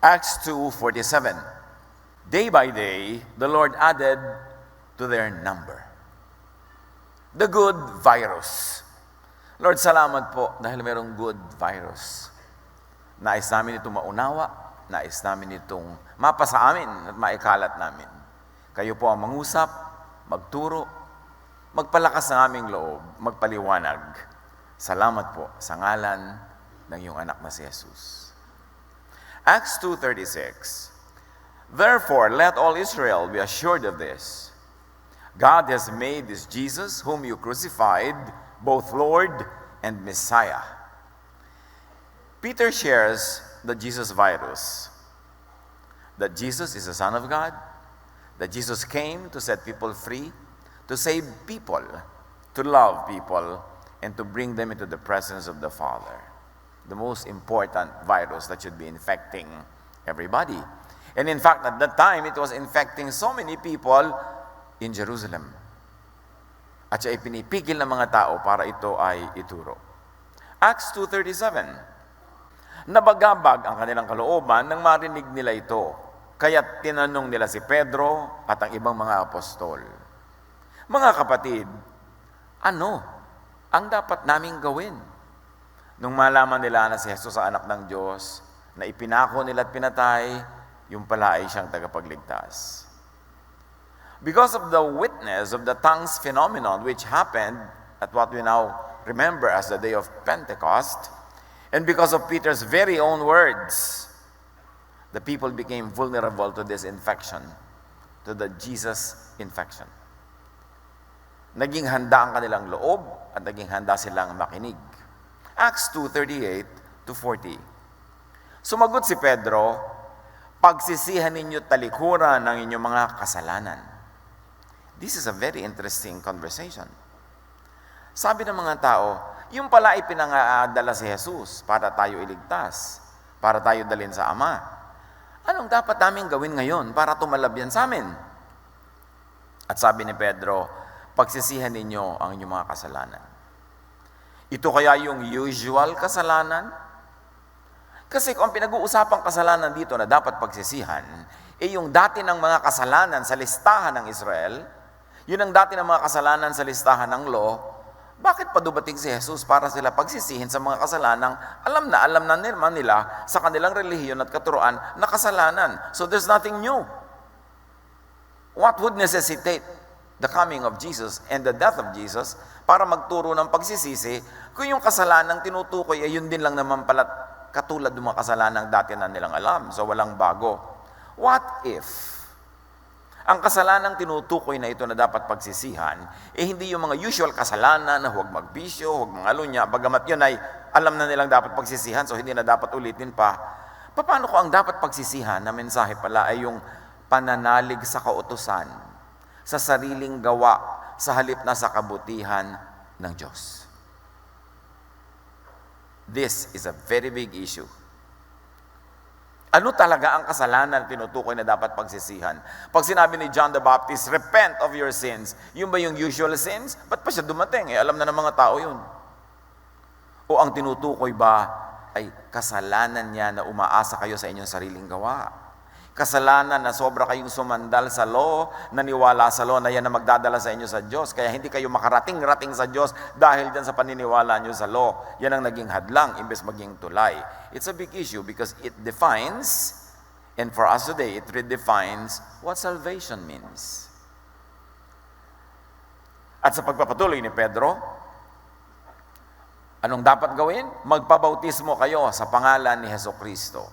Acts 2:47. Day by day, the Lord added to their number. The good virus. Lord, salamat po dahil mayroong good virus. Nais namin itong maunawa, nais namin itong mapasa amin at maikalat namin. Kayo po ang mangusap, magturo, magpalakas ng aming loob, magpaliwanag. Salamat po sa ngalan ng iyong anak na si Jesus. Acts 2:36. Therefore, let all Israel be assured of this. God has made this Jesus, whom you crucified, both Lord and Messiah. Peter shares the Jesus virus. That Jesus is the Son of God. That Jesus came to set people free, to save people, to love people, and to bring them into the presence of the Father. The most important virus that should be infecting everybody. And in fact, at that time, it was infecting so many people in Jerusalem. At siya ay pinipigil ng mga tao para ito ay ituro. Acts 2:37. Nabagabag ang kanilang kalooban nang marinig nila ito. Kaya't tinanong nila si Pedro at ang ibang mga apostol. Mga kapatid, ano ang dapat naming gawin? Nung malaman nila na si Jesus ang anak ng Diyos, na ipinako nila at pinatay, yung pala ay siyang tagapagligtas. Because of the witness of the tongues phenomenon which happened at what we now remember as the day of Pentecost, and because of Peter's very own words, the people became vulnerable to this infection, to the Jesus infection. Naging handa ang kanilang loob at naging handa silang makinig. Acts 2:38-40. Sumagot si Pedro, pagsisihan ninyo talikuran ng inyong mga kasalanan. This is a very interesting conversation. Sabi ng mga tao, yung pala ay pinangadala si Jesus para tayo iligtas, para tayo dalhin sa Ama. Anong dapat namin gawin ngayon para tumalab yan sa amin? At sabi ni Pedro, pagsisihan ninyo ang inyong mga kasalanan. Ito kaya yung usual kasalanan? Kasi kung ang pinag-uusapang kasalanan dito na dapat pagsisihan, yung dati ng mga kasalanan sa listahan ng Israel, yun ang dati ng mga kasalanan sa listahan ng law, bakit pa dumating si Jesus para sila pagsisihin sa mga kasalanang alam na naman nila sa kanilang relihiyon at katuruan na kasalanan. So there's nothing new. What would necessitate the coming of Jesus and the death of Jesus para magturo ng pagsisisi kung yung kasalanang tinutukoy ay yun din lang naman pala katulad ng mga kasalanang dati na nilang alam. So walang bago. What if ang kasalanang tinutukoy na ito na dapat pagsisihan, hindi yung mga usual kasalanan na huwag magbisyo, huwag mangalunya, bagamat yun ay alam na nilang dapat pagsisihan, so hindi na dapat ulitin pa. Paano ko ang dapat pagsisihan na mensahe pala ay yung pananalig sa kautusan, sa sariling gawa, sa halip na sa kabutihan ng Diyos? This is a very big issue. Ano talaga ang kasalanan na tinutukoy na dapat pagsisihan? Pag sinabi ni John the Baptist, repent of your sins, yun ba yung usual sins? Ba't pa siya dumating? Alam na ng mga tao yun. O ang tinutukoy ba ay kasalanan niya na umaasa kayo sa inyong sariling gawa? Kasalanan na sobra kayong sumandal sa law, naniwala sa law na yan na magdadala sa inyo sa Diyos. Kaya hindi kayo makarating-rating sa Diyos dahil dyan sa paniniwala nyo sa law. Yan ang naging hadlang imbes maging tulay. It's a big issue because it defines, and for us today, it redefines what salvation means. At sa pagpapatuloy ni Pedro, anong dapat gawin? Magpabautismo kayo sa pangalan ni Jesucristo.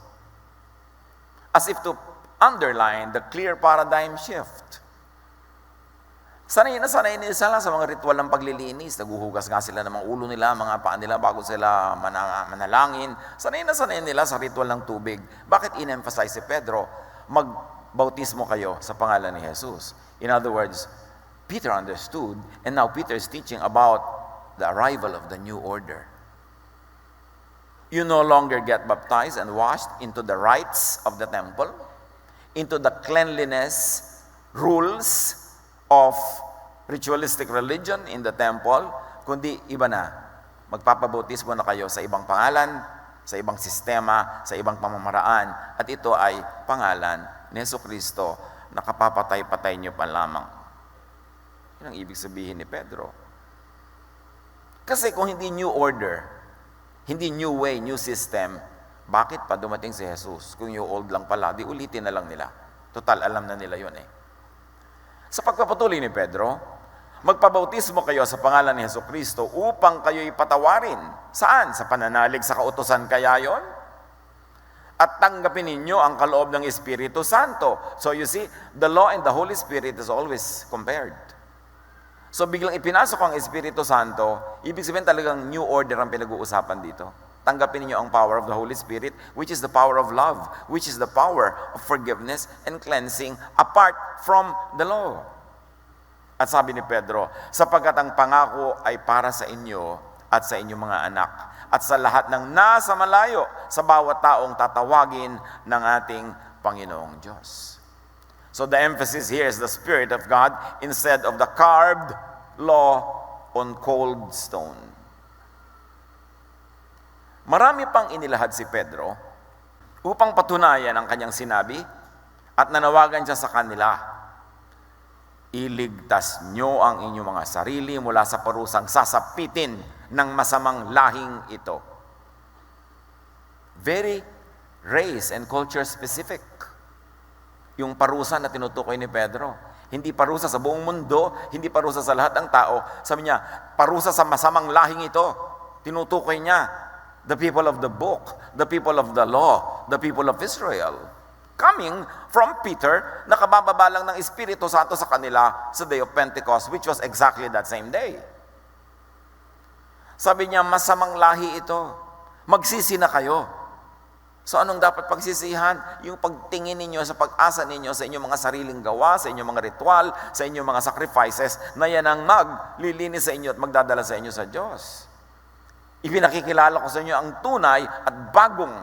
As if to underline the clear paradigm shift. Sanay na sanay nila sa mga ritual ng paglilinis. Naguhugas nga sila ng mga ulo nila, mga paa nila bago sila manalangin. Sanay na sanay nila sa ritual ng tubig. Bakit in-emphasize si Pedro? Magbautismo kayo sa pangalan ni Jesus. In other words, Peter understood, and now Peter is teaching about the arrival of the new order. You no longer get baptized and washed into the rites of the temple, into the cleanliness rules of ritualistic religion in the temple, kundi iba na. Magpapabautismo na kayo sa ibang pangalan, sa ibang sistema, sa ibang pamamaraan. At ito ay pangalan ni Jesucristo na kapapatay-patay niyo pa lamang. Yan ang ibig sabihin ni Pedro. Kasi kung hindi new order, hindi new way, new system, bakit pa dumating si Jesus? Kung new old lang pala, di ulitin na lang nila. Total, alam na nila yun eh. Sa pagpapatuloy ni Pedro, magpabautismo kayo sa pangalan ni Jesucristo upang kayo'y patawarin. Saan? Sa pananalig sa kautusan kaya yon? At tanggapin ninyo ang kaloob ng Espiritu Santo. So you see, the law and the Holy Spirit is always compared. So biglang ipinasok ang Espiritu Santo, ibig sabihin talagang new order ang pinag-uusapan dito. Tanggapin niyo ang power of the Holy Spirit, which is the power of love, which is the power of forgiveness and cleansing apart from the law. At sabi ni Pedro, sapagkat ang pangako ay para sa inyo at sa inyong mga anak, at sa lahat ng nasa malayo, sa bawat taong tatawagin ng ating Panginoong Diyos. So the emphasis here is the Spirit of God instead of the carved law on cold stone. Marami pang inilahad si Pedro upang patunayan ang kanyang sinabi at nanawagan siya sa kanila, iligtas nyo ang inyong mga sarili mula sa parusang sasapitin ng masamang lahing ito. Very race and culture specific. Yung parusa na tinutukoy ni Pedro. Hindi parusa sa buong mundo, hindi parusa sa lahat ng tao. Sabi niya, parusa sa masamang lahing ito. Tinutukoy niya, the people of the book, the people of the law, the people of Israel. Coming from Peter, nakabababa lang ng Espiritu Santo sa kanila sa Day of Pentecost, which was exactly that same day. Sabi niya, masamang lahi ito. Magsisi na kayo. So anong dapat pagsisihan? Yung pagtingin ninyo sa pag-asa ninyo sa inyong mga sariling gawa, sa inyong mga ritual, sa inyong mga sacrifices, na yan ang maglilinis sa inyo at magdadala sa inyo sa Diyos. Ipinakikilala ko sa inyo ang tunay at bagong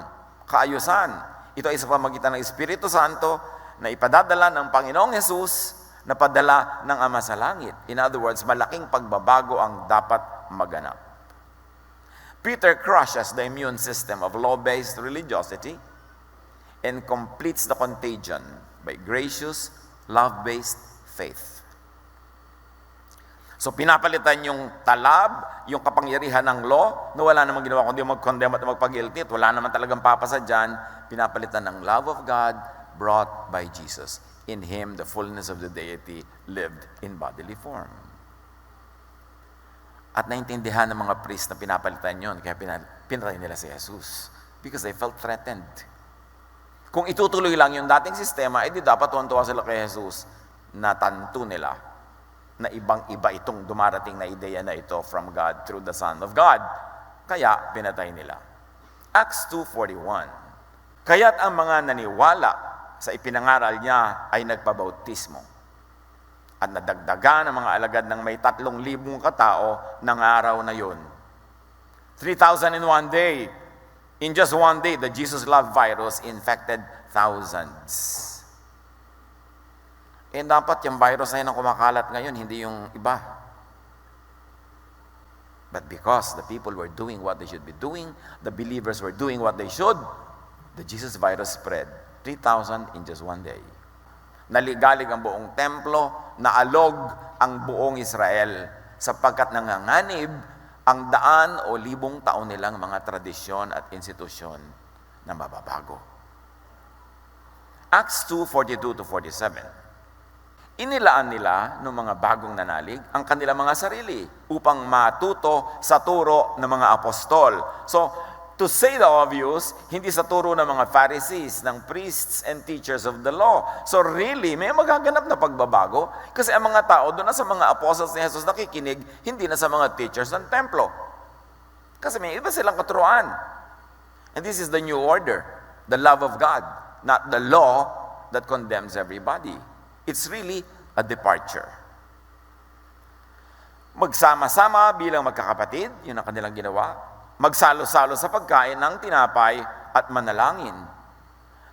kaayusan. Ito ay sa pamagitan ng Espiritu Santo na ipadadala ng Panginoong Hesus na padala ng Ama sa Langit. In other words, malaking pagbabago ang dapat maganap. Peter crushes the immune system of law-based religiosity and completes the contagion by gracious, love-based faith. So pinapalitan yung talab, yung kapangyarihan ng law, na wala namang ginawa kundi mag-condemn at magpag-guilty at wala naman talagang papasa dyan, pinapalitan ng love of God brought by Jesus. In Him, the fullness of the deity lived in bodily form. At naintindihan ng mga priest na pinapalitan yun, kaya pinatay nila si Jesus. Because they felt threatened. Kung itutuloy lang yung dating sistema, edi dapat tuwan-tuwa sila kay Jesus. Natanto nila na ibang-iba itong dumarating na ideya na ito from God through the Son of God. Kaya pinatay nila. Acts 2:41. Kaya't ang mga naniwala sa ipinangaral niya ay nagpabautismo. At nadagdagan ang mga alagad ng may 3,000 katao ng araw na yun. 3,000 in one day. In just one day, the Jesus love virus infected thousands. Eh dapat yung virus na yun ang kumakalat ngayon, hindi yung iba. But because the people were doing what they should be doing, the believers were doing what they should, the Jesus virus spread. 3,000 in just one day. Naligalig ang buong templo, naalog ang buong Israel sapagkat nanganganib ang daan o 1,000 taon nilang mga tradisyon at institusyon na mababago. Acts 2:42-47. Inilaan nila ng mga bagong nanalig ang kanilang mga sarili upang matuto sa turo ng mga apostol. So, to say the obvious, hindi sa turo ng mga Pharisees, ng priests and teachers of the law. So really, may magaganap na pagbabago kasi ang mga tao doon na sa mga apostles ni Jesus nakikinig, hindi na sa mga teachers ng templo. Kasi may iba silang katuruan. And this is the new order, the love of God, not the law that condemns everybody. It's really a departure. Magsama-sama bilang magkakapatid, yun ang kanilang ginawa. Magsalo-salo sa pagkain ng tinapay at manalangin.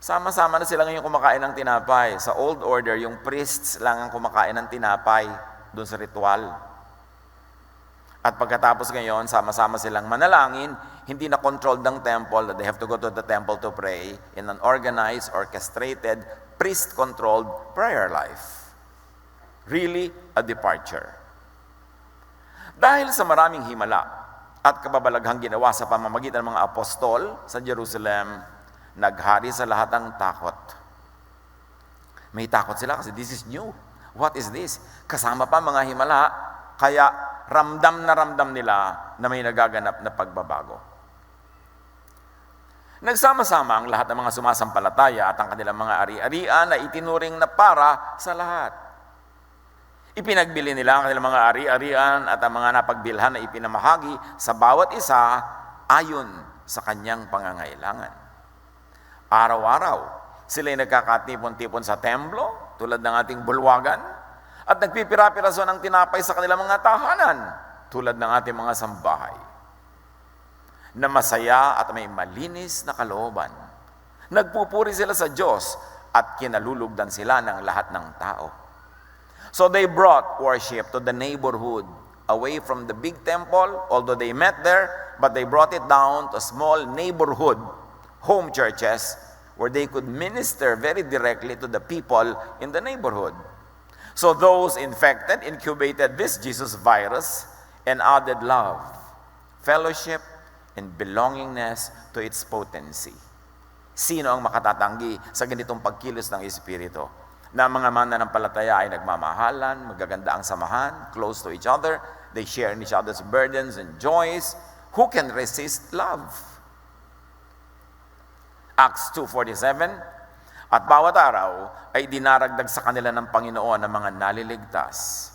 Sama-sama na sila ngayon kumakain ng tinapay. Sa old order, yung priests lang ang kumakain ng tinapay doon sa ritual. At pagkatapos ngayon, sama-sama silang manalangin, hindi na controlled ng temple, that they have to go to the temple to pray in an organized, orchestrated, priest-controlled prayer life. Really a departure. Dahil sa maraming himala at kababalaghang ginawa sa pamamagitan ng mga apostol sa Jerusalem, naghari sa lahat ang takot. May takot sila kasi this is new. What is this? Kasama pa mga himala, kaya ramdam nila na may nagaganap na pagbabago. Nagsama-sama ang lahat ng mga sumasampalataya at ang kanilang mga ari-arian na itinuring na para sa lahat. Ipinagbili nila ang kanilang mga ari-arian at ang mga napagbilhan na ipinamahagi sa bawat isa ayon sa kanyang pangangailangan. Araw-araw, sila'y nagkakatipon-tipon sa templo, tulad ng ating bulwagan, at nagpipira-piraso ng tinapay sa kanilang mga tahanan, tulad ng ating mga sambahay, na masaya at may malinis na kalooban. Nagpupuri sila sa Diyos at kinalulugdan sila ng lahat ng tao. So they brought worship to the neighborhood, away from the big temple, although they met there, but they brought it down to small neighborhood home churches where they could minister very directly to the people in the neighborhood. So those infected incubated this Jesus virus and added love, fellowship, and belongingness to its potency. Sino ang makatatanggi sa ganitong pagkilos ng Espiritu? Na mga mananampalataya ay nagmamahalan, magaganda ang samahan, close to each other, they share in each other's burdens and joys. Who can resist love? Acts 2:47, at bawat araw ay dinaragdag sa kanila ng Panginoon ang mga naliligtas.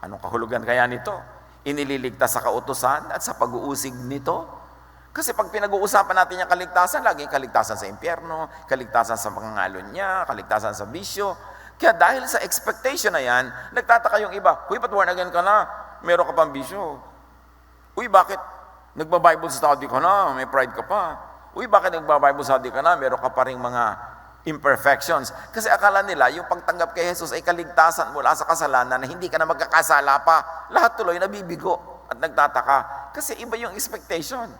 Anong kahulugan kaya nito? Inililigtas sa kautusan at sa pag-uusig nito. Kasi pag pinag-uusapan natin yung kaligtasan, laging kaligtasan sa impyerno, kaligtasan sa pangangalo niya, kaligtasan sa bisyo. Kaya dahil sa expectation na yan, nagtataka yung iba, "Uy, ba't born again ka na? Meron ka pang bisyo. Uy, bakit nagba-Bible study ka na? May pride ka pa. Uy, bakit nagba-Bible study ka na? Meron ka pa ring mga imperfections." Kasi akala nila, yung pagtanggap kay Jesus ay kaligtasan mula sa kasalanan na hindi ka na magkakasala pa. Lahat tuloy nabibigo at nagtataka. Kasi iba yung expectation.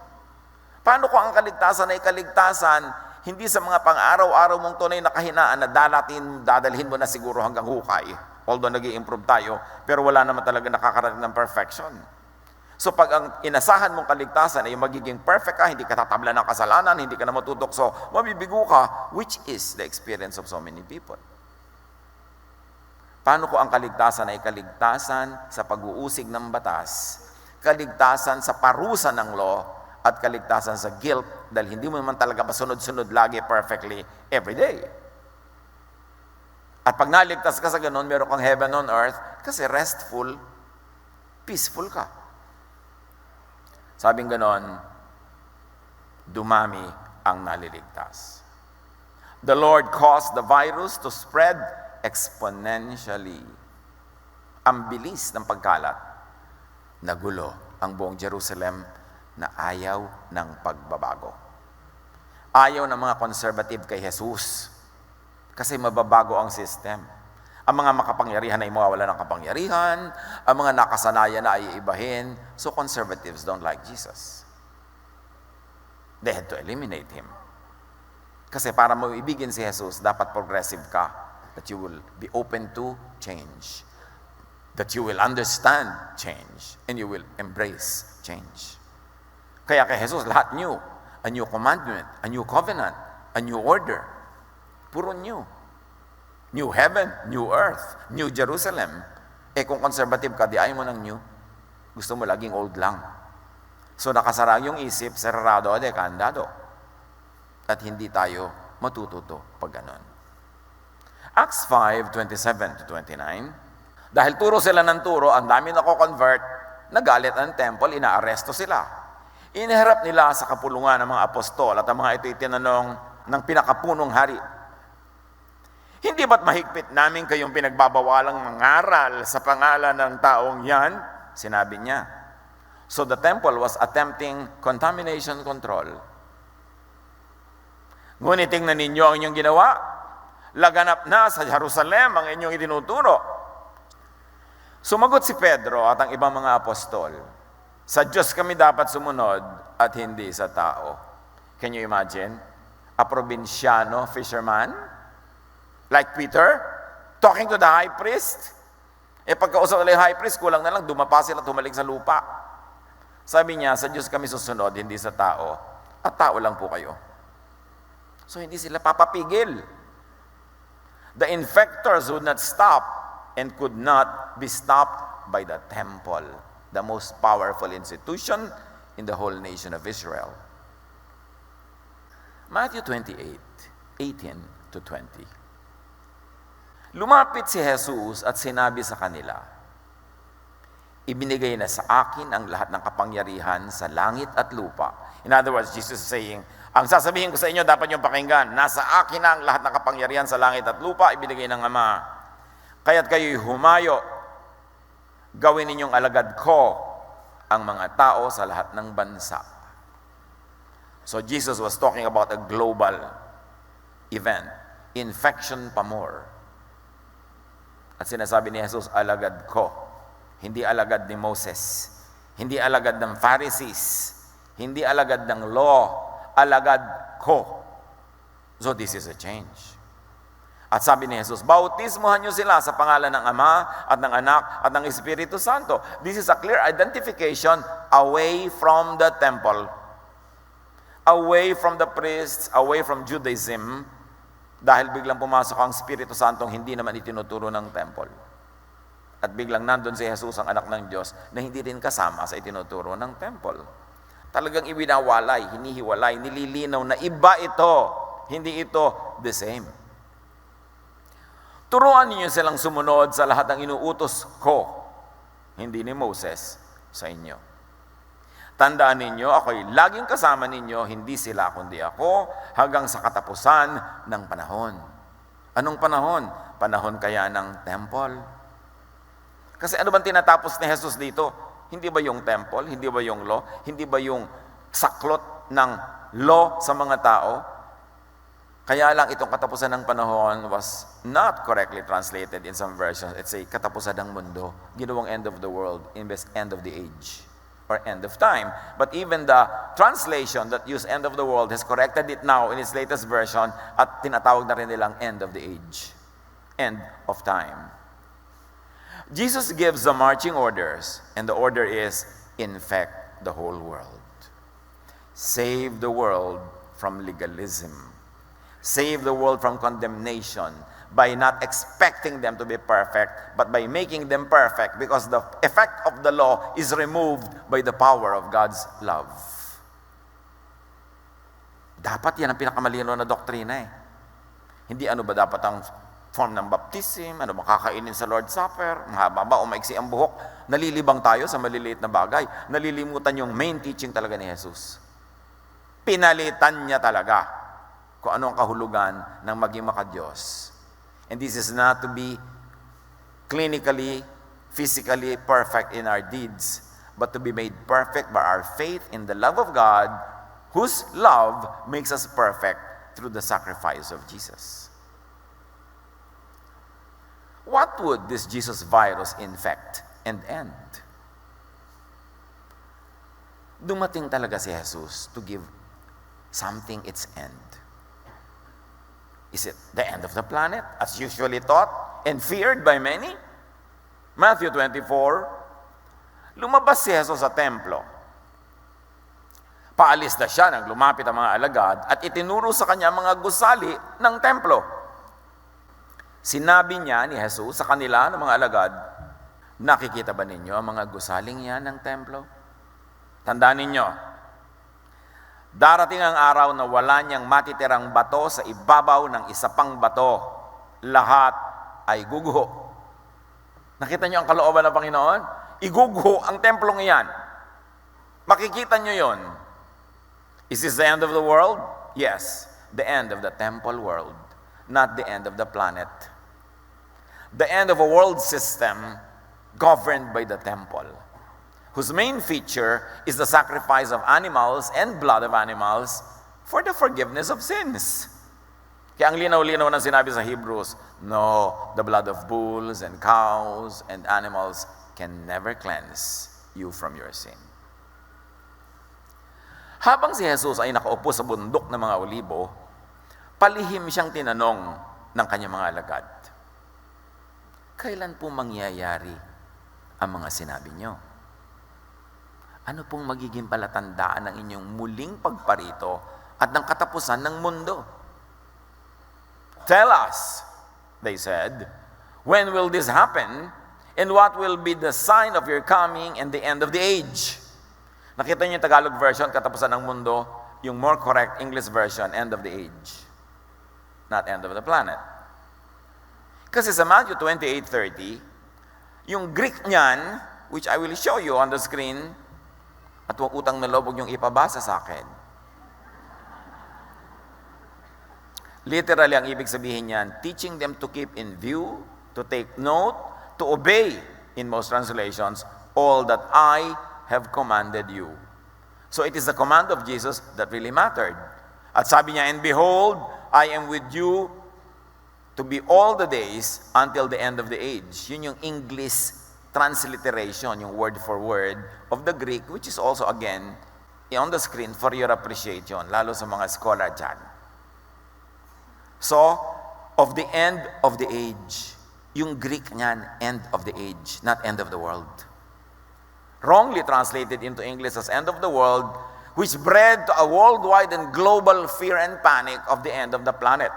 Paano kung ang kaligtasan ay kaligtasan, hindi sa mga pang-araw-araw mong tunay na kahinaan na dadalhin mo na siguro hanggang hukay, although nag-i-improve tayo, pero wala naman talaga nakakarating ng perfection. So pag ang inasahan mong kaligtasan ay magiging perfect ka, hindi ka tatabla ng kasalanan, hindi ka na matutokso, mabibigo ka, which is the experience of so many people. Paano kung ang kaligtasan ay kaligtasan sa pag-uusig ng batas, kaligtasan sa parusa ng law, at kaligtasan sa guilt dahil hindi mo naman talaga masunod-sunod lagi perfectly every day. At pag naligtas ka sa ganun, meron kang heaven on earth kasi restful, peaceful ka. Sabing ganon, dumami ang naliligtas. The Lord caused the virus to spread exponentially. Ang bilis ng pagkalat, nagulo ang buong Jerusalem na ayaw ng pagbabago. Ayaw ng mga conservative kay Jesus kasi mababago ang system. Ang mga makapangyarihan ay mawawala ng kapangyarihan, ang mga nakasanayan na ay iibahin. So conservatives don't like Jesus. They had to eliminate him. Kasi para maibigin si Jesus, dapat progressive ka, that you will be open to change, that you will understand change, and you will embrace change. Kaya kay Jesus, lahat new. A new commandment, a new covenant, a new order. Puro new. New heaven, new earth, new Jerusalem. Kung conservative ka, di ayaw mo ng new. Gusto mo laging old lang. So nakasara yung isip, sarado de kandado. At hindi tayo matututo pag ganon. Acts 5:27-29. Dahil turo sila ng turo, ang dami nako-convert, nagalit ang temple, inaaresto sila. Iniharap nila sa kapulungan ng mga apostol at ang mga ito itinanong ng pinakapunong hari. "Hindi ba't mahigpit namin kayong pinagbabawalang mangaral sa pangalan ng taong yan?" Sinabi niya. So the temple was attempting contamination control. "Ngunit tingnan ninyo ang inyong ginawa. Laganap na sa Jerusalem ang inyong itinuturo." Sumagot si Pedro at ang ibang mga apostol, Sa Diyos kami dapat sumunod at hindi sa tao. Can you imagine? A probinsyano fisherman, like Peter, talking to the high priest. Pagkausap nila yung high priest, kulang na lang, dumapa sila, tumalig sa lupa. Sabi niya, sa Diyos kami susunod, hindi sa tao. At tao lang po kayo. So hindi sila papapigil. The infectors would not stop and could not be stopped by the temple, the most powerful institution in the whole nation of Israel. Matthew 28:18 to 20. Lumapit si Jesus at sinabi sa kanila, ibinigay na sa akin ang lahat ng kapangyarihan sa langit at lupa. In other words, Jesus is saying, ang sasabihin ko sa inyo, dapat niyong pakinggan, nasa akin na ang lahat ng kapangyarihan sa langit at lupa, ibinigay ng Ama. Kaya't kayo'y humayo, gawin ninyong alagad ko ang mga tao sa lahat ng bansa. So Jesus was talking about a global event, infection pa more. At sinasabi ni Jesus, alagad ko. Hindi alagad ni Moses. Hindi alagad ng Pharisees. Hindi alagad ng law. Alagad ko. So this is a change. At sabi ni Jesus, bautismohan niyo sila sa pangalan ng Ama at ng Anak at ng Espiritu Santo. This is a clear identification away from the temple. Away from the priests, away from Judaism, dahil biglang pumasok ang Espiritu Santong hindi naman itinuturo ng temple. At biglang nandun si Jesus, ang anak ng Diyos, na hindi rin kasama sa itinuturo ng temple. Talagang ibinawalay, hinihiwalay, nililinaw na iba ito, hindi ito the same. Turuan niyo silang sumunod sa lahat ng inuutos ko, hindi ni Moses, sa inyo. Tandaan ninyo, ako'y laging kasama ninyo, hindi sila kundi ako, hanggang sa katapusan ng panahon. Anong panahon? Panahon kaya ng temple. Kasi ano bang tinatapos ni Jesus dito? Hindi ba yung temple? Hindi ba yung law? Hindi ba yung saklot ng law sa mga tao? Kaya lang itong katapusan ng panahon was not correctly translated in some versions. It's a katapusan ng mundo. Ginawang end of the world, imbes end of the age, or end of time. But even the translation that used end of the world has corrected it now in its latest version at tinatawag na rin nilang end of the age. End of time. Jesus gives the marching orders, and the order is, infect the whole world. Save the world from legalism. Save the world from condemnation by not expecting them to be perfect, but by making them perfect, because the effect of the law is removed by the power of God's love. Dapat yan ang pinakamalino na doktrina eh. Hindi ano ba dapat ang form ng baptism, ano ba kakainin sa Lord's Supper, mahaba ba o maiksi ang buhok. Nalilibang tayo sa maliliit na bagay. Nalilimutan yung main teaching talaga ni Jesus. Pinalitan niya talaga kung ano ang kahulugan ng maging makadiyos. And this is not to be clinically, physically perfect in our deeds, but to be made perfect by our faith in the love of God, whose love makes us perfect through the sacrifice of Jesus. What would this Jesus virus infect and end? Dumating talaga si Jesus to give something its end. Is it the end of the planet, as usually thought and feared by many? Matthew 24, lumabas si Jesus sa templo. Paalis na siya nang lumapit ang mga alagad at itinuro sa kanya mga gusali ng templo. Sinabi niya ni Jesus sa kanila ng mga alagad, nakikita ba ninyo ang mga gusaling yan ng templo? Tandaan ninyo, darating ang araw na wala niyang matitirang bato sa ibabaw ng isa pang bato. Lahat ay guguho. Nakita niyo ang kalooban ng Panginoon? Iguguho ang templong iyan. Makikita niyo yon. Is this the end of the world? Yes, the end of the temple world, not the end of the planet. The end of a world system governed by the temple, whose main feature is the sacrifice of animals and blood of animals for the forgiveness of sins. Kaya ang linaw-linaw na sinabi sa Hebrews, no, the blood of bulls and cows and animals can never cleanse you from your sin. Habang si Jesus ay nakaupo sa bundok ng mga olibo, palihim siyang tinanong ng kanyang mga alagad, kailan po mangyayari ang mga sinabi niyo? Ano pong magiging palatandaan ng inyong muling pagparito at ng katapusan ng mundo? Tell us, they said, when will this happen? And what will be the sign of your coming and the end of the age? Nakita niyo yung Tagalog version, katapusan ng mundo. Yung more correct English version, end of the age. Not end of the planet. Kasi sa Matthew 28:30, yung Greek niyan, which I will show you on the screen, at huwag utang na loob, huwag niyong ipabasa sa akin. Literally, ang ibig sabihin niyan, teaching them to keep in view, to take note, to obey, in most translations, all that I have commanded you. So it is the command of Jesus that really mattered. At sabi niya, and behold, I am with you to be all the days until the end of the age. Yun yung English transliteration, yung word for word of the Greek, which is also again on the screen for your appreciation, lalo sa mga scholar dyan. So, of the end of the age, yung Greek niyan, end of the age, not end of the world. Wrongly translated into English as end of the world, which bred to a worldwide and global fear and panic of the end of the planet,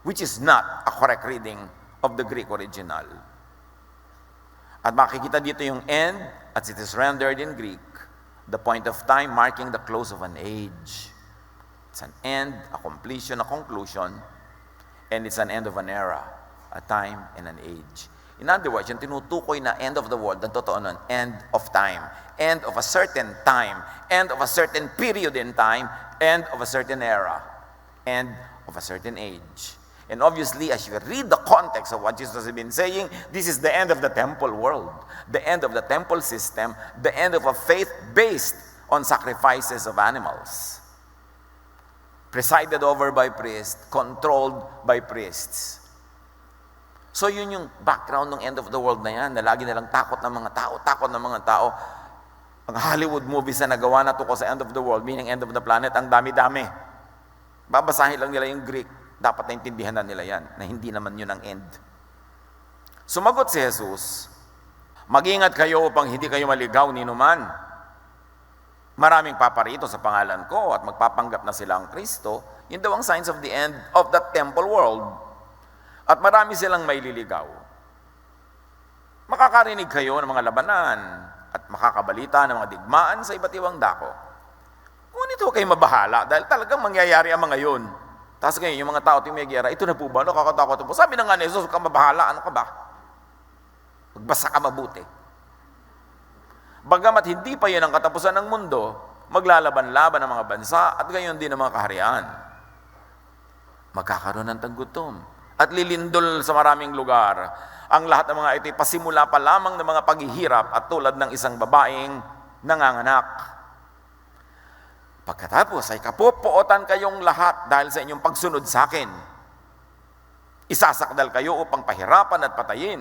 which is not a correct reading of the Greek original. At makikita dito yung end, as it is rendered in Greek, the point of time marking the close of an age. It's an end, a completion, a conclusion, and it's an end of an era, a time and an age. In other words, yung tinutukoy na end of the world, ang totoo nun, end of time, end of a certain time, end of a certain period in time, end of a certain era, end of a certain age. And obviously, as you read the context of what Jesus has been saying, this is the end of the temple world, the end of the temple system, the end of a faith based on sacrifices of animals, presided over by priests, controlled by priests. So yun yung background ng end of the world na yan, na lagi nilang takot ng mga tao. Ang Hollywood movies na nagawa na tungkol sa end of the world, meaning end of the planet, ang dami-dami. Babasahin lang nila yung Greek. Dapat naintindihan na nila yan, na hindi naman yun ang end. Sumagot si Jesus, mag-ingat kayo upang hindi kayo maligaw ni numan. Maraming paparito sa pangalan ko at magpapanggap na sila ang Kristo. Yun daw ang signs of the end of the temple world. At marami silang maililigaw. Makakarinig kayo ng mga labanan at makakabalita ng mga digmaan sa iba't ibang dako. Ngunit huwag kayong mabahala dahil talagang mangyayari ang mga yun. Tapos ngayon, yung mga tao tumigera, ito na po ba? Nakakatakot po. Sabi na nga ni Jesus, huwag kang mabahala. Ano ka ba? Magbasa ka mabuti. Bagamat hindi pa yan ang katapusan ng mundo, maglalaban-laban ang mga bansa at gayon din ang mga kaharian. Magkakaroon ng taggutom at lilindol sa maraming lugar. Ang lahat ng mga ito ay pasimula pa lamang ng mga paghihirap at tulad ng isang babaeng nanganganak. Pagkatapos ay kapupuotan kayong lahat dahil sa inyong pagsunod sa akin. Isasakdal kayo upang pahirapan at patayin.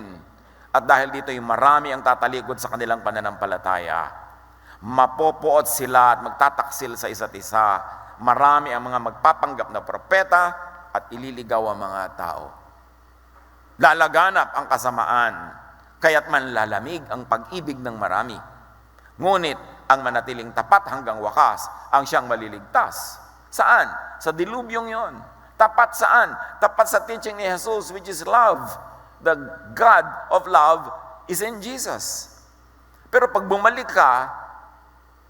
At dahil dito ay marami ang tatalikod sa kanilang pananampalataya. Mapopuot sila at magtataksil sa isa't isa. Marami ang mga magpapanggap na propeta at ililigaw ang mga tao. Lalaganap ang kasamaan, kaya't manlalamig ang pag-ibig ng marami. Ngunit, ang manatiling tapat hanggang wakas, ang siyang maliligtas. Saan? Sa dilubyong yon. Tapat saan? Tapat sa teaching ni Jesus, which is love. The God of love is in Jesus. Pero pag bumalik ka,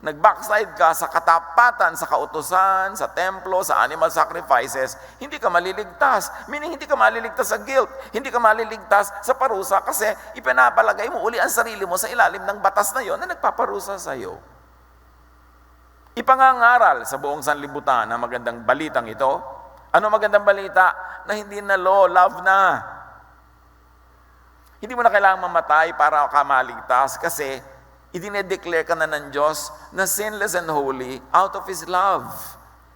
nag-backslide ka sa katapatan, sa kautusan, sa templo, sa animal sacrifices, hindi ka maliligtas. Meaning, hindi ka maliligtas sa guilt. Hindi ka maliligtas sa parusa kasi ipinapalagay mo uli ang sarili mo sa ilalim ng batas na yon na nagpaparusa sa iyo. Ipangangaral sa buong sanlibutan ang magandang balitang ito. Ano magandang balita? Na hindi na law, love na. Hindi mo na kailangang mamatay para ka maligtas kasi idinedeclare ka na ng Diyos na sinless and holy out of His love.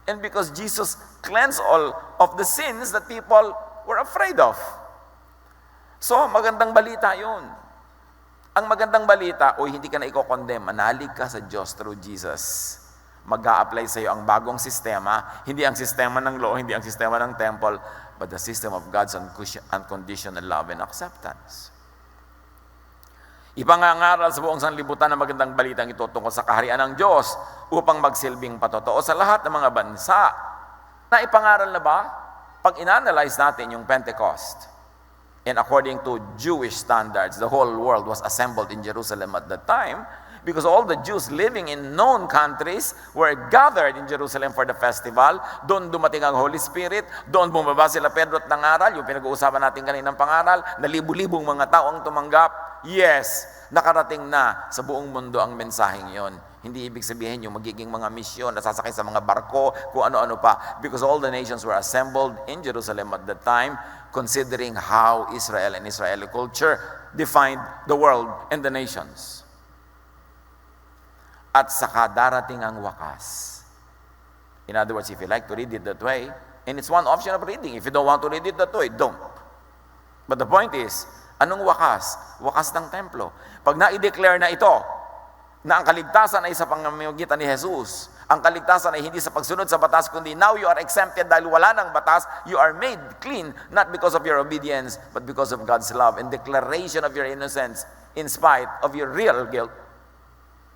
And because Jesus cleansed all of the sins that people were afraid of. So, magandang balita yun. Ang magandang balita, hindi ka na i-condemn, manalig ka sa Diyos through Jesus. mag-a-apply sa iyo ang bagong sistema, hindi ang sistema ng law, hindi ang sistema ng temple, but the system of God's unconditional love and acceptance. Ipangangaral sa buong sanlibutan ang magandang balitang ito tungkol sa kaharian ng Diyos upang magsilbing patotoo sa lahat ng mga bansa. Na ipangaral na ba? Pag inanalyze natin yung Pentecost, and according to Jewish standards, the whole world was assembled in Jerusalem at that time because all the Jews living in known countries were gathered in Jerusalem for the festival. Doon dumating ang Holy Spirit, doon bumaba sila Pedro at nangaral, yung pinag-uusapan natin kaninang pangaral, na libu-libong mga tao ang tumanggap. Yes, nakarating na sa buong mundo ang mensaheng yon. Hindi ibig sabihin yung magiging mga misyon na sasakay sa mga barko, kung ano-ano pa, because all the nations were assembled in Jerusalem at that time, considering how Israel and Israeli culture defined the world and the nations. At saka darating ang wakas. In other words, if you like to read it that way, and it's one option of reading. If you don't want to read it that way, don't. But the point is, anong wakas? Wakas ng templo. Pag na-declare na ito, na ang kaligtasan ay sa pamamagitan ni Jesus, ang kaligtasan ay hindi sa pagsunod sa batas, kundi now you are exempted dahil wala ng batas, you are made clean, not because of your obedience, but because of God's love and declaration of your innocence in spite of your real guilt.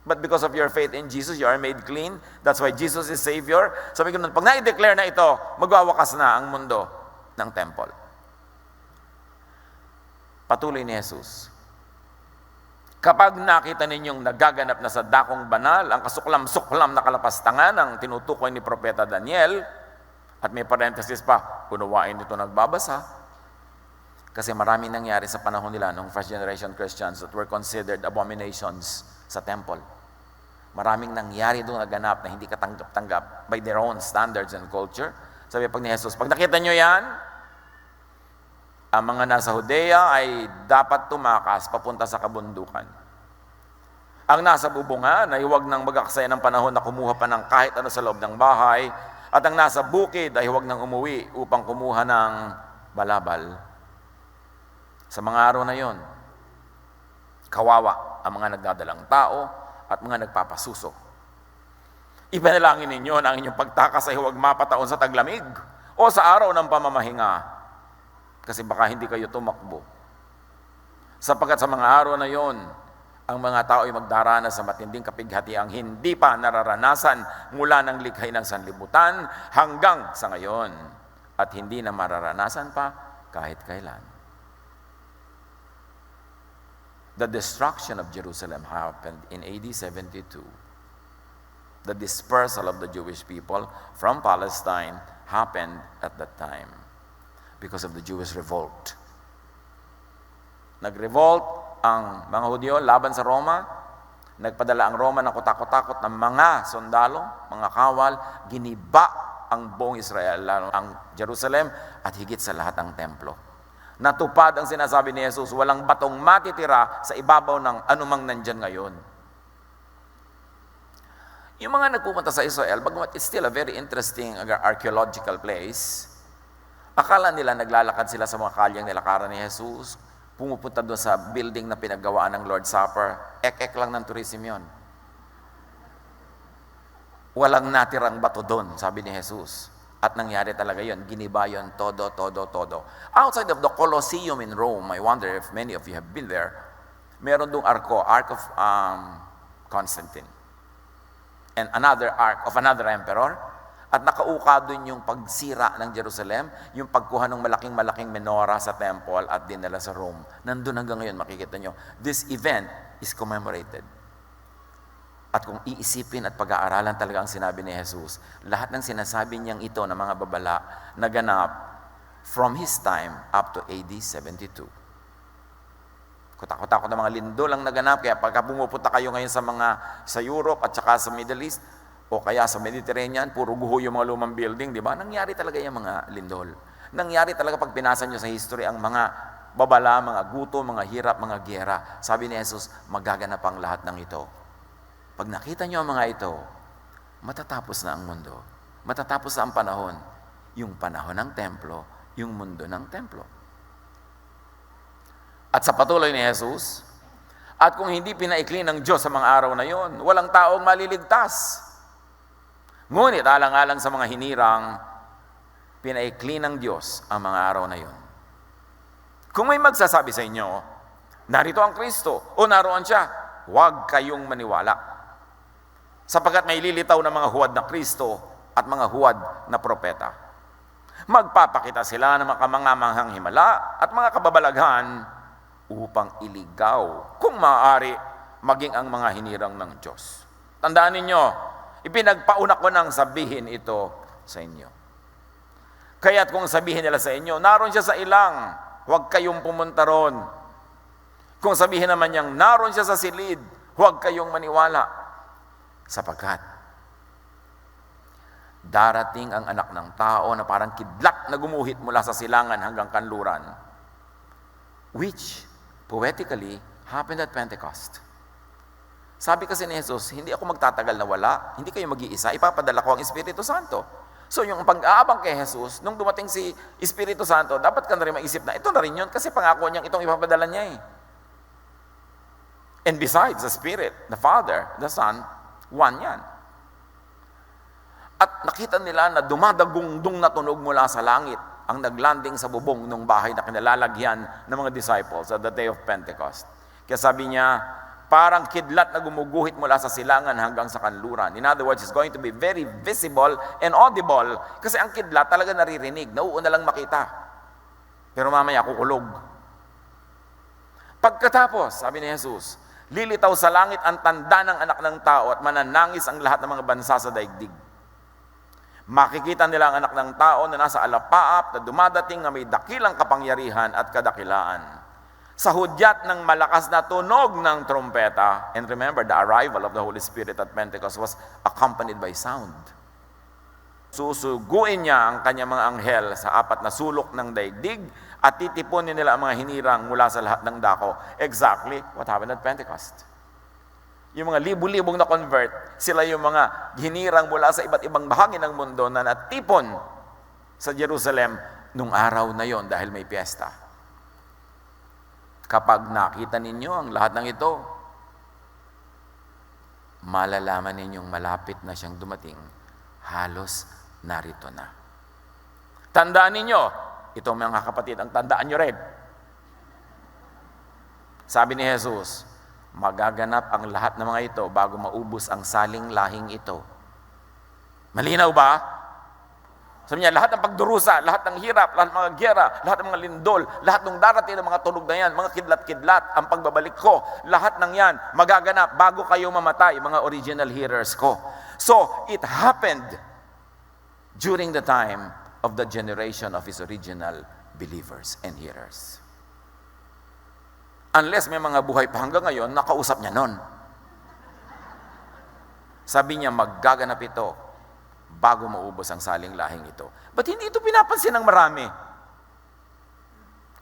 But because of your faith in Jesus, you are made clean. That's why Jesus is Savior. Sabi ko nun, pag na-declare na ito, magwawakas na ang mundo ng temple. Patuloy ni Jesus. Kapag nakita ninyong nagaganap na sa dakong banal, ang kasuklam-suklam na kalapastangan ng tinutukoy ni Propeta Daniel, at may parenthesis pa, unawain ito nagbabasa, kasi maraming nangyari sa panahon nila ng first generation Christians that were considered abominations sa temple. Maraming nangyari doon naganap na hindi katanggap-tanggap by their own standards and culture. Sabi pag ni Jesus, pag nakita nyo yan, ang mga nasa Judea ay dapat tumakas papunta sa kabundukan. Ang nasa bubungan ay huwag nang mag-aksaya ng panahon na kumuha pa ng kahit ano sa loob ng bahay, at ang nasa bukid ay huwag nang umuwi upang kumuha ng balabal. Sa mga araw na yon, kawawa ang mga nagdadalang tao at mga nagpapasuso. Ipanalangin ninyo na ang inyong pagtakas ay huwag mapataon sa taglamig o sa araw ng pamamahinga, kasi baka hindi kayo tumakbo. Sapagkat sa mga araw na yon, ang mga tao ay magdaranas sa matinding kapighatiang hindi pa nararanasan mula ng likhay ng sanlibutan hanggang sa ngayon, at hindi na mararanasan pa kahit kailan. The destruction of Jerusalem happened in AD 72. The dispersal of the Jewish people from Palestine happened at that time because of the Jewish revolt. Nag-revolt ang mga Hudyo laban sa Roma. Nagpadala ang Roma ng kutakot-takot ng mga sundalo, mga kawal. Giniba ang buong Israel, lalo ang Jerusalem, at higit sa lahat ang templo. Natupad ang sinasabi ni Jesus, walang batong matitira sa ibabaw ng anumang nandyan ngayon. Yung mga nagpupunta sa Israel, bagamat it's still a very interesting archaeological place, akala nila naglalakad sila sa mga kalyang nilakaran ni Jesus, pumupunta doon sa building na pinaggawaan ng Lord's Supper, ek-ek lang ng tourism yon. Walang natirang bato doon, sabi ni Jesus. At nangyari talaga yon, giniba yon, todo. Outside of the Colosseum in Rome, I wonder if many of you have been there, meron doong Ark of Constantine. And another ark of another emperor. At nakauka doon yung pagsira ng Jerusalem, yung pagkuha ng malaking menora sa temple at dinala sa Rome. Nandun hanggang ngayon, makikita nyo. This event is commemorated. At kung iisipin at pag-aaralan talaga ang sinabi ni Jesus, lahat ng sinasabi niyang ito ng mga babala naganap from His time up to AD 72. Kutakot-takot na mga lindol lang naganap, kaya pagka pumupunta kayo ngayon sa Europe at saka sa Middle East, o kaya sa Mediterranean, puro guho yung mga lumang building, di ba? Nangyari talaga yung mga lindol. Nangyari talaga pag pinasa nyo sa history ang mga babala, mga guto, mga hirap, mga giyera. Sabi ni Jesus, magaganap ang lahat ng ito. Pag nakita nyo ang mga ito, matatapos na ang mundo. Matatapos na ang panahon. Yung panahon ng templo, yung mundo ng templo. At sa patuloy ni Jesus, at kung hindi pinaikli ng Diyos sa mga araw na yon, walang taong maliligtas. Ngunit alang-alang sa mga hinirang, pinaikli ng Diyos ang mga araw na yun. Kung may magsasabi sa inyo, narito ang Kristo o naroon siya, huwag kayong maniwala. Sapagkat may lilitaw na mga huwad na Kristo at mga huwad na propeta. Magpapakita sila ng mga kamangamanghang himala at mga kababalaghan upang iligaw, kung maaari, maging ang mga hinirang ng Diyos. Tandaan ninyo, ipinagpauna ko nang sabihin ito sa inyo. Kaya't kung sabihin nila sa inyo, naroon siya sa ilang, huwag kayong pumunta ron. Kung sabihin naman niyang, naroon siya sa silid, huwag kayong maniwala. Sapagkat, darating ang anak ng tao na parang kidlat na gumuhit mula sa silangan hanggang kanluran, which, poetically, happened at Pentecost. Sabi kasi ni Jesus, hindi ako magtatagal na wala, hindi kayo mag-iisa, ipapadala ko ang Espiritu Santo. So yung pag-aabang kay Jesus, nung dumating si Espiritu Santo, dapat ka na rin maisip na, ito na rin yun, kasi pangako niyang itong ipapadala niya eh. And besides, the Spirit, the Father, the Son, one yan. At nakita nila na dumadagungdong na tunog mula sa langit ang naglanding sa bubong ng bahay na kinalalagyan ng mga disciples at the day of Pentecost. Kaya sabi niya, parang kidlat na gumuguhit mula sa silangan hanggang sa kanluran. In other words, it's going to be very visible and audible. Kasi ang kidlat talaga naririnig, nauuna lang makita. Pero mamaya kukulog. Pagkatapos, sabi ni Jesus, lilitaw sa langit ang tanda ng anak ng tao at mananangis ang lahat ng mga bansa sa daigdig. Makikita nila ang anak ng tao na nasa alapaap na dumadating na may dakilang kapangyarihan at kadakilaan. Sa hudyat ng malakas na tunog ng trompeta, and remember, the arrival of the Holy Spirit at Pentecost was accompanied by sound. Susuguin niya ang kanyang mga anghel sa apat na sulok ng daigdig at titipunin nila ang mga hinirang mula sa lahat ng dako. Exactly what happened at Pentecost. Yung mga libu-libong na convert, sila yung mga hinirang mula sa iba't ibang bahagi ng mundo na natipon sa Jerusalem nung araw na yon dahil may piyesta. Kapag nakita ninyo ang lahat ng ito, malalaman ninyong malapit na siyang dumating, halos narito na. Tandaan ninyo, ito mga kapatid, ang tandaan nyo rin. Sabi ni Jesus, magaganap ang lahat ng mga ito bago maubos ang saling lahing ito. Malinaw ba? Sabi niya, lahat ng pagdurusa, lahat ng hirap, lahat ng mga gera, lahat ng mga lindol, lahat ng darating ng mga tulog na yan, mga kidlat-kidlat, ang pagbabalik ko, lahat ng yan, magaganap bago kayo mamatay, mga original hearers ko. So, it happened during the time of the generation of His original believers and hearers. Unless may mga buhay pa hanggang ngayon, nakausap niya nun. Sabi niya, maggaganap ito bago maubos ang saling lahing ito. But hindi ito pinapansin ng marami.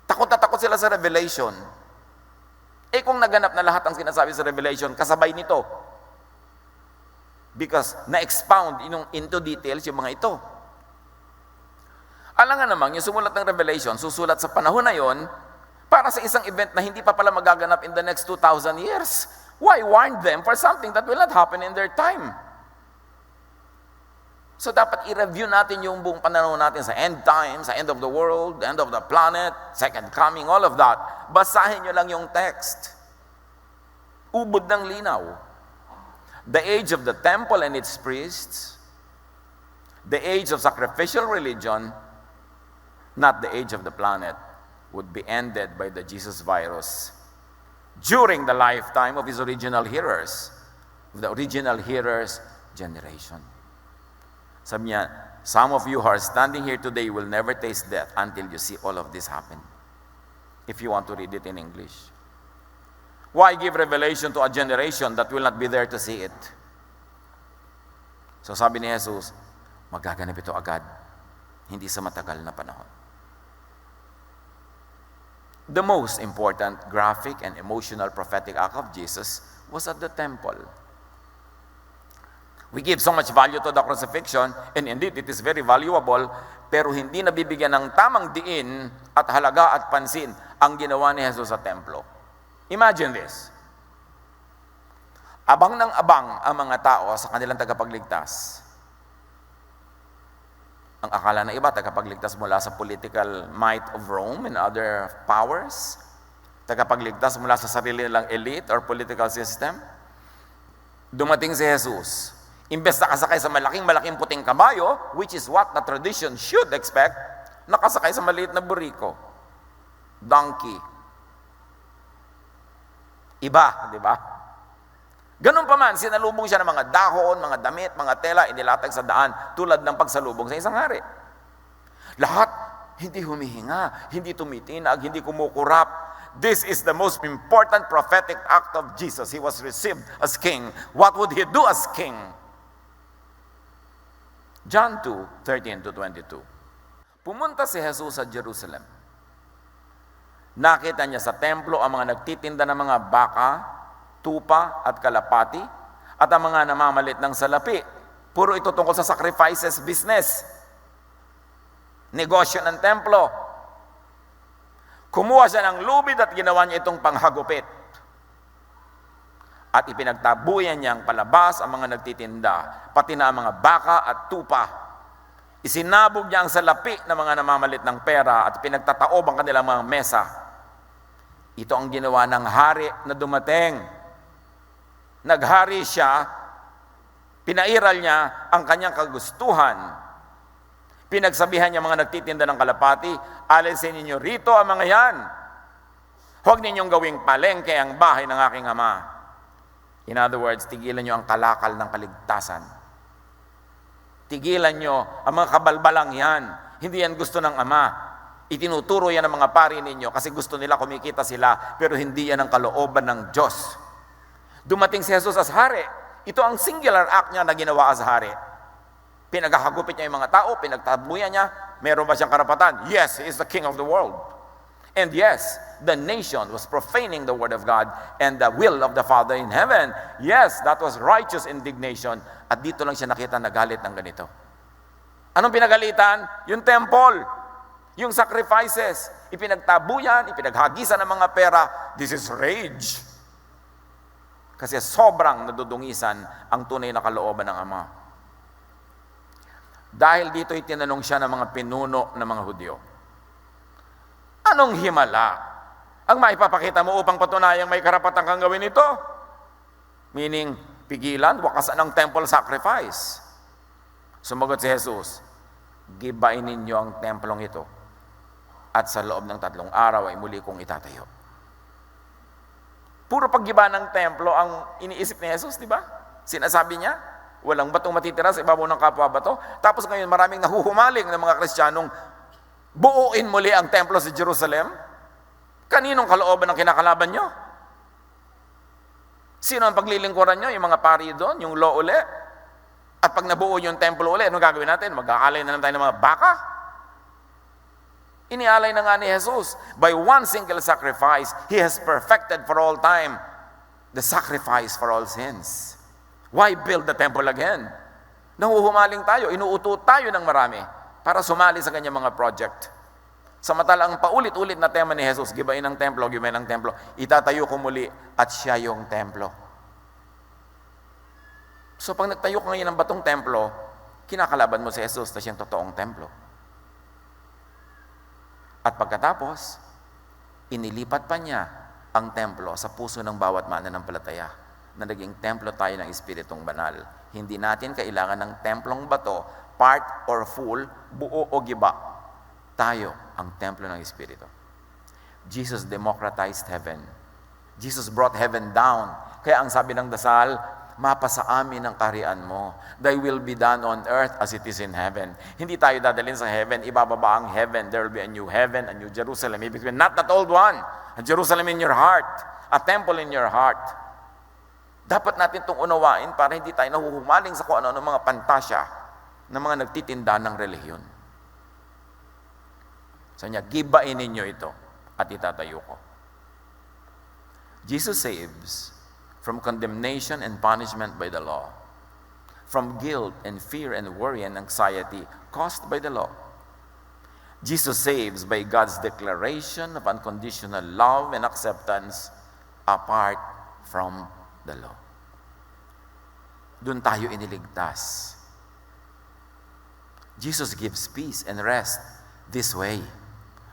Takot na takot sila sa Revelation. Eh kung naganap na lahat ang sinasabi sa Revelation, kasabay nito. Because na-expound into details yung mga ito. Alangan naman, yung sumulat ng Revelation, susulat sa panahon na yon, para sa isang event na hindi pa pala magaganap in the next 2,000 years. Why warn them for something that will not happen in their time? So dapat i-review natin yung buong pananaw natin sa end time, sa end of the world, the end of the planet, second coming, all of that. Basahin nyo lang yung text. Ubod ng linaw. The age of the temple and its priests, the age of sacrificial religion, not the age of the planet, would be ended by the Jesus virus during the lifetime of His original hearers, the original hearers' generation. Sabi niya, some of you who are standing here today will never taste death until you see all of this happen. If you want to read it in English. Why give revelation to a generation that will not be there to see it? So sabi ni Jesus, magaganap ito agad, hindi sa matagal na panahon. The most important graphic and emotional prophetic act of Jesus was at the temple. We give so much value to the crucifixion, and indeed it is very valuable, pero hindi nabibigyan ng tamang diin at halaga at pansin ang ginawa ni Jesus sa templo. Imagine this. Abang ng abang ang mga tao sa kanilang tagapagligtas. Ang akala ng iba, tagapagligtas mula sa political might of Rome and other powers, tagapagligtas mula sa sarili nilang elite or political system. Dumating si Jesus. Imbes na kasakay sa malaking puting kabayo, which is what the tradition should expect, nakasakay sa maliit na buriko. Donkey. Iba, di ba? Ganun pa man, sinalubong siya ng mga dahon, mga damit, mga tela, inilatag sa daan, tulad ng pagsalubong sa isang hari. Lahat, hindi humihinga, hindi tumitinag, hindi kumukurap. This is the most important prophetic act of Jesus. He was received as king. What would he do as king? John 2:13-22. Pumunta si Jesus sa Jerusalem. Nakita niya sa templo ang mga nagtitinda ng mga baka, tupa at kalapati, at ang mga namamalit ng salapi. Puro ito tungkol sa sacrifices business. Negosyo ng templo. Kumuha siya ng lubid at ginawa niya itong panghagupit. At ipinagtabuyan niyang palabas ang mga nagtitinda, pati na ang mga baka at tupa. Isinabog niya ang salapi ng mga namamalit ng pera at pinagtataob ang kanilang mga mesa. Ito ang ginawa ng hari na dumating. Naghari siya, pinairal niya ang kanyang kagustuhan. Pinagsabihan niya mga nagtitinda ng kalapati, alisin ninyo rito ang mga yan. Huwag ninyong gawing palengke ang bahay ng aking ama. In other words, tigilan niyo ang kalakal ng kaligtasan. Tigilan niyo ang mga kabalbalang yan. Hindi yan gusto ng ama. Itinuturo yan ng mga pari ninyo kasi gusto nila kumikita sila, pero hindi yan ang kalooban ng Diyos. Dumating si Jesus as hari. Ito ang singular act niya na ginawa as hari. Pinaghahagupit niya yung mga tao, pinagtabuyan niya. Meron ba siyang karapatan? Yes, he is the king of the world. And yes, the nation was profaning the word of God and the will of the Father in heaven. Yes, that was righteous indignation. At dito lang siya nakita na galit ng ganito. Anong pinagalitan? Yung temple. Yung sacrifices. Ipinagtabuyan, ipinaghagisan ng mga pera. This is rage. Kasi sobrang nadudungisan ang tunay na kalooban ng Ama. Dahil dito itinanong siya ng mga pinuno ng mga Hudyo. Anong himala ang maipapakita mo upang patunayang may karapatan kang gawin ito? Meaning, pigilan, wakasan ng temple sacrifice. Sumagot si Jesus, gibain ninyo ang templong ito at sa loob ng 3 araw ay muli kong itatayo. Puro paggiba ng templo ang iniisip ni Jesus, di ba? Sinasabi niya, walang batong matitira sa ibabaw ng kapwa bato. Tapos ngayon maraming nahuhumaling ng mga Kristiyanong buuin muli ang templo sa Jerusalem. Kaninong kalooban ang kinakalaban nyo? Sino ang paglilingkuran nyo? Yung mga pari doon, yung law uli. At pag nabuo yung templo uli, ano gagawin natin? Mag-aalay na lang tayo ng mga baka? Inialay na nga ni Jesus. By one single sacrifice, He has perfected for all time the sacrifice for all sins. Why build the temple again? Nahuhumaling tayo, inuuto tayo ng marami para sumali sa kanyang mga project. Samantalang paulit-ulit na tema ni Jesus, gibain ang templo, gibain ang templo, itatayo ko muli at siya yung templo. So pag nagtayo ka ngayon ng batong templo, kinakalaban mo si Jesus na siyang totoong templo. At pagkatapos, inilipat pa niya ang templo sa puso ng bawat mananampalataya na naging templo tayo ng Espiritong Banal. Hindi natin kailangan ng templong bato, part or full, buo o giba. Tayo ang templo ng Espiritu. Jesus democratized heaven. Jesus brought heaven down. Kaya ang sabi ng dasal, mapasa amin ang kaharian mo. Thy will be done on earth as it is in heaven. Hindi tayo dadalhin sa heaven, ibababa ang heaven. There will be a new heaven, a new Jerusalem. Ibig sabihin, not that old one. A Jerusalem in your heart. A temple in your heart. Dapat natin itong unawain para hindi tayo nahuhumaling sa kung ano-ano mga pantasya ng mga nagtitinda ng relihiyon. So niya, gibain ninyo ito at itatayo ko. Jesus saves from condemnation and punishment by the law, from guilt and fear and worry and anxiety caused by the law. Jesus saves by God's declaration of unconditional love and acceptance apart from the law. Doon tayo iniligtas. Jesus gives peace and rest this way.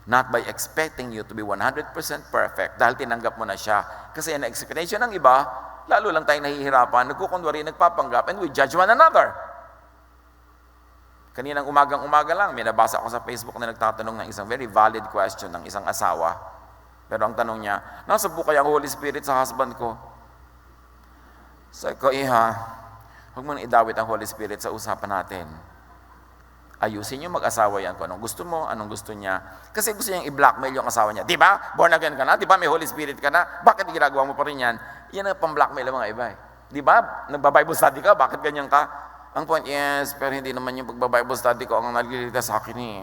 Not by expecting you to be 100% perfect dahil tinanggap mo na siya. Kasi ang expectation ng iba, lalo lang tayong nahihirapan, nagkukunwari, nagpapanggap, and we judge one another. Kaninang umagang-umaga lang, may nabasa ko sa Facebook na nagtatanong ng isang very valid question ng isang asawa. Pero ang tanong niya, nasa po kaya ang Holy Spirit sa husband ko? Sabi ko, huwag mo nang idawit ang Holy Spirit sa usapan natin. Ayusin niyo mag-asawa yan kung anong gusto mo, anong gusto niya. Kasi gusto niyang i-blackmail yung asawa niya. Di ba? Born again ka na? Di ba may Holy Spirit ka na? Bakit ginagawa mo pa rin yan? Yan ang pang-blackmail ng mga iba. Di ba? Nagba-Bible study ka? Bakit ganyan ka? Ang point, yes, pero hindi naman yung pagba-Bible study ko ang nagliligtas sa akin eh.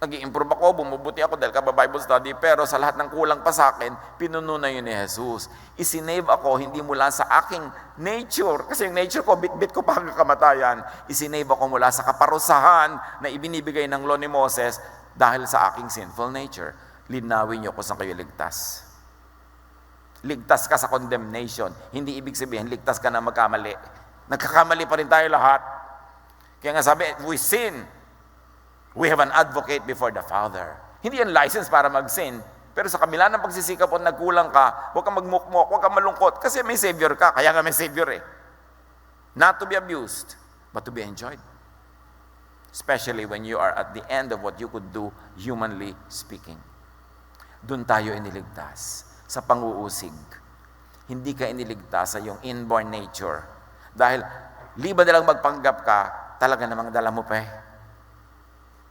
Nag-i-improve ako, bumubuti ako dahil ka Bible study, pero sa lahat ng kulang pa sa akin, pinuno na yun ni Jesus. Isinave ako hindi mula sa aking nature, kasi yung nature ko, bit-bit ko pa hanggang kamatayan. Isinave ako mula sa kaparusahan na ibinibigay ng law ni Moses dahil sa aking sinful nature. Linawin niyo kung saan kayo ligtas. Ligtas ka sa condemnation. Hindi ibig sabihin, ligtas ka na magkamali. Nagkakamali pa rin tayo lahat. Kaya nga sabi, we sin. We have an advocate before the Father. Hindi yan license para mag-sin. Pero sa kabila ng pagsisikap at nagkulang ka, huwag kang magmukmok, huwag kang malungkot. Kasi may Savior ka. Kaya nga may Savior eh. Not to be abused, but to be enjoyed. Especially when you are at the end of what you could do, humanly speaking. Doon tayo iniligtas. Sa pang-uusig. Hindi ka iniligtas sa iyong inborn nature. Dahil liba na lang magpanggap ka, talaga namang dala mo pa eh.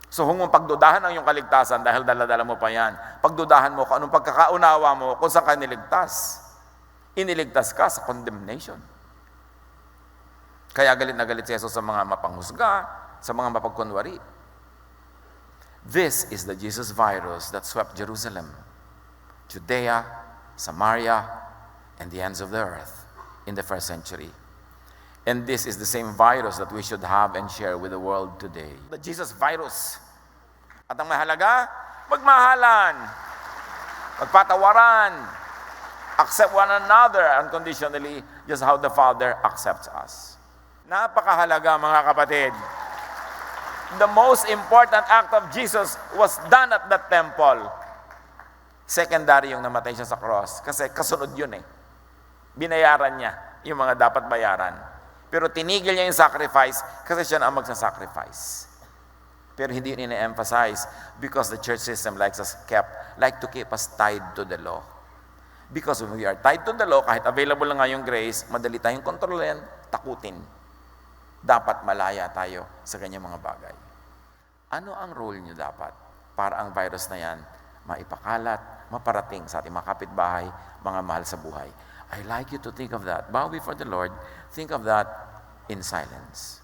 So huwag mong pagdudahan ang iyong kaligtasan dahil dala-dala mo pa yan. Pagdudahan mo kung anong pagkakaunawa mo kung saan ka niligtas. Iniligtas ka sa condemnation. Kaya galit na galit si Jesus sa mga mapanghusga, sa mga mapagkunwari. This is the Jesus virus that swept Jerusalem, Judea, Samaria, and the ends of the earth in the first century. And this is the same virus that we should have and share with the world today. The Jesus virus. At ang mahalaga, magmahalan, magpatawaran, accept one another unconditionally, just how the Father accepts us. Napakahalaga mga kapatid. The most important act of Jesus was done at that temple. Secondary yung namatay siya sa cross. Kasi kasunod yun eh. Binayaran niya yung mga dapat bayaran. Pero tinigil niya yung sacrifice kasi siya na ang magsasacrifice. Pero hindi yun ina-emphasize because the church system like to keep us tied to the law. Because when we are tied to the law, kahit available na nga yung grace, madali tayong kontrolin, takutin. Dapat malaya tayo sa ganyang mga bagay. Ano ang role niyo dapat para ang virus na yan maipakalat, maparating sa ating mga kapitbahay, mga mahal sa buhay? I like you to think of that. Bow before the Lord. Think of that in silence.